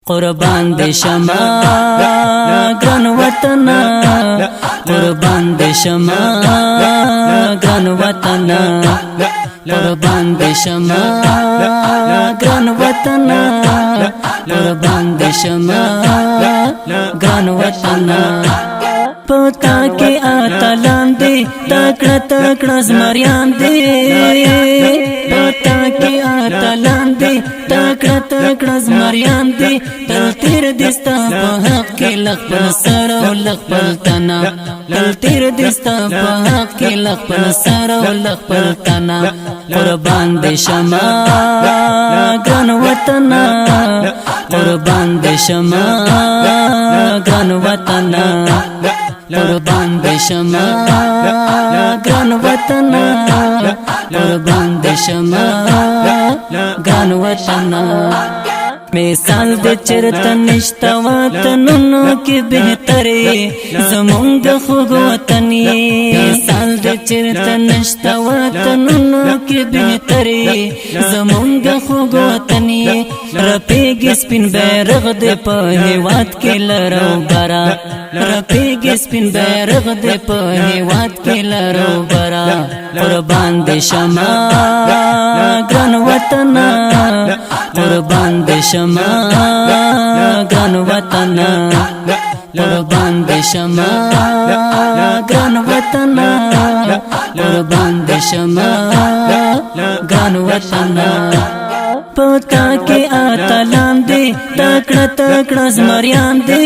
قربان دے شما گران وطنا، قربان دے شما گران وطنا، قربان دے شما گران وطنا، قربان دے شما گران وطنا. پتا کے آتا لاندے تکڑا تکڑا زمریان دے، پتا کے آتا لاندے تکڑا تکڑا زمریان دے. تل تیر دستا پا حق کے لخبل سر و لخبل تنا، تل تیر دستا پا حق کے لخبل سر و لخبل تنا. قربان دے شما گران وطنا، قربان دے شما گران وطنا، قربان دے شما گران وطنا، قربان دے شما گران وطنا. مثال دے چرتا نشتا وطنونو کی بہتری زمونگ خوگ وطنی. مثال دے چرتا نشتا وطنونو کی بہتری زمونگ خوگ وطنی. رپیگی سپین بیرغ دے پا ہیوات کے لرو برا، رپیگی سپین بیرغ دے پا ہیوات کے لرو برا. قربان دے شما گران وطنا، قربان دے شما گران وطنا، قربان دے شما گران وطنا، قربان دے شما گران وطنا. پتا کے آتا لاندے تکڑا تکڑا زمریان دے،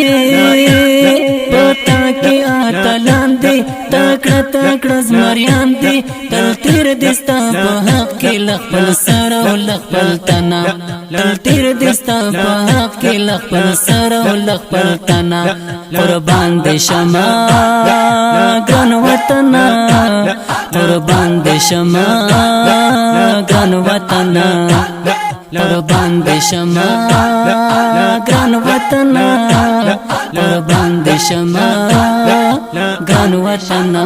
پتا کے آتا لاندے تکڑا تکڑا زمریان دے. تل تیر دستا پا حق کے لخبل سر و لخبل تنا، تل تیر دستا پا حق کے لخبل سر و لخبل تنا. قربان دے شما گران وطنا، قربان دے شما گران وطنا، قربان دے شما گران وطنا، قربان دے شما گران وطنا.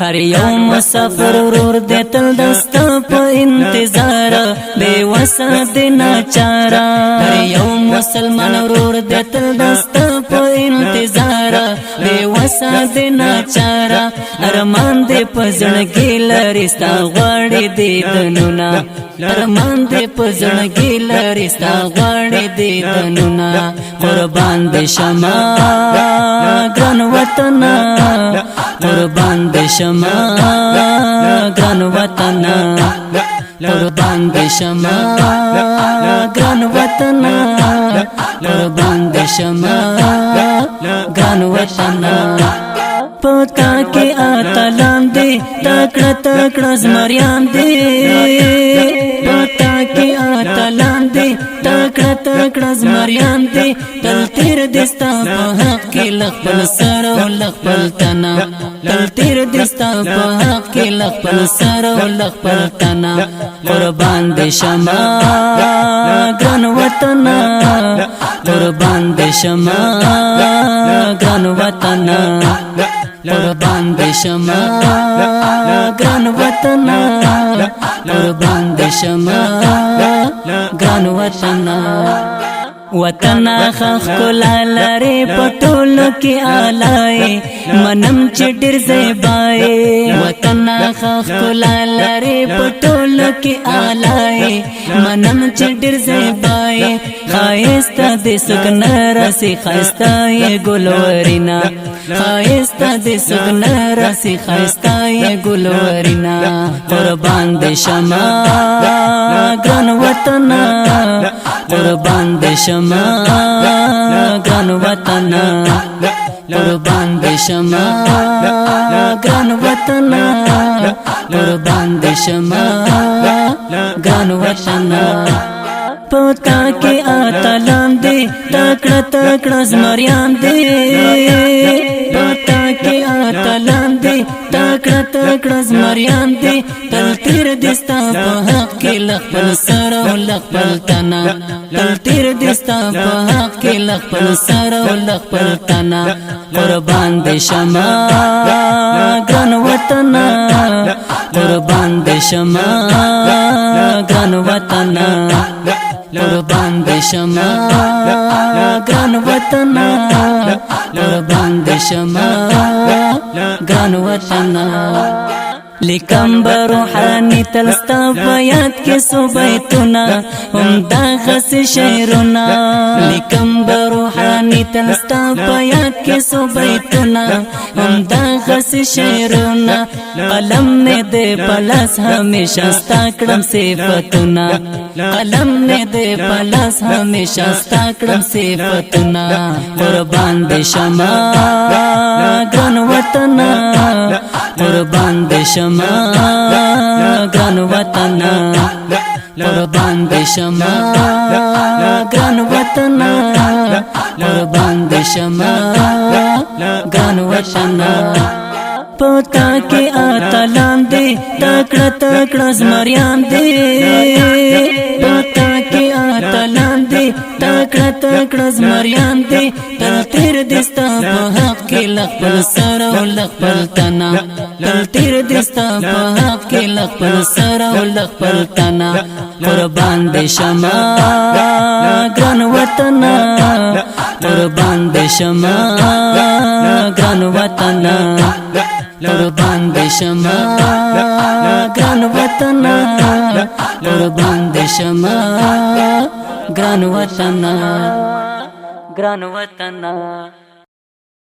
ہر یو مسافر ورور دے تل دستا پا انتظار بے وسا دے ناچارا. ہر یو مسلمان ورور دے تل دستا پا انتظار بے وسا دے ناچارا. ارمان دے پا زنگی لرستا غاڑی دے دنونا، ارمان دے پا زنگی لرستا غاڑی دے دنونا. قربان دے شما گران وطنا، قربان دے شما گران وطنا، قربان دے شما گران وطنا، قربان دے شما گران وطنا. پتا کے آتا لاندے تکڑا تکڑا زمریان دے، پتا کے آتا لاندے تکڑا تکڑا زمریان دے. تل تیر دستا پا حق کے لخبل سر و لخبل تنا، تل تیر دستا پا حق کے لخبل سر و لخبل تنا. قربان دے شما گران وطنا، قربان دے شما گران وطنا، قربان دے شما گران وطنا، قربان دے شما گران وطنا. وطنا خخ کلا لرے پټولو کی آلائے منم چډر زیبائے. وطنا خخ کلا لرے پټولو کی آلائے منم چډر زیبائے. خایستا دے سگنر سی خایستا یہ گلورینا، خایستا دے سگنر سی خایستا یہ گلورینا. قربان دے شما گران وطنا، قربان دے شما گران وطنا، قربان دے شما گران وطنا، قربان دے شما گران وطنا. پتا کے آتا لاندے تکڑا تکڑا زمریان دے، پتا کے آتا لاندے تکڑا تکڑا زمریان دے. تل تیر دستا پا حق کے لخبل سر و لخبل تنا، تل تیر دستا پا حق کے لخبل سر و لخبل تنا. قربان دے شما گران وطنا، قربان دے شما گران وطنا، قربان دې شمه ګران وطن قربان دې شمه ګران وطن لیکم بروحانی تلستا بیات کې صوبیتنا هم دا غس شعرنا لیکم بروحانی تلستا بیات کې صوبیتنا هم دا غس شعرنا قلم نه دې پلاس همیشه ستا کړم صفاتنا قلم نه دې پلاس همیشه ستا کړم صفاتنا قربان دې شمه ګران وطن قربان دې شمه ګران وطن قربان دې شمه ګران وطن قربان دې شمه ګران وطن پتا کې اتلان دې تکړه تکړه زمریان دې پتا کې اتلان دې تکړه تکړه زمریان دې تل تیر دستا په حق کې لخپل سر او لخپل تنا تل تیر دستا په حق کې لخپل سر او لخپل تنا قربان دې شمه ګران وطن قربان دې شمه ګران وطن قربان دې شمه ګران وطن قربان دې شمه ګران وطن ګران وطن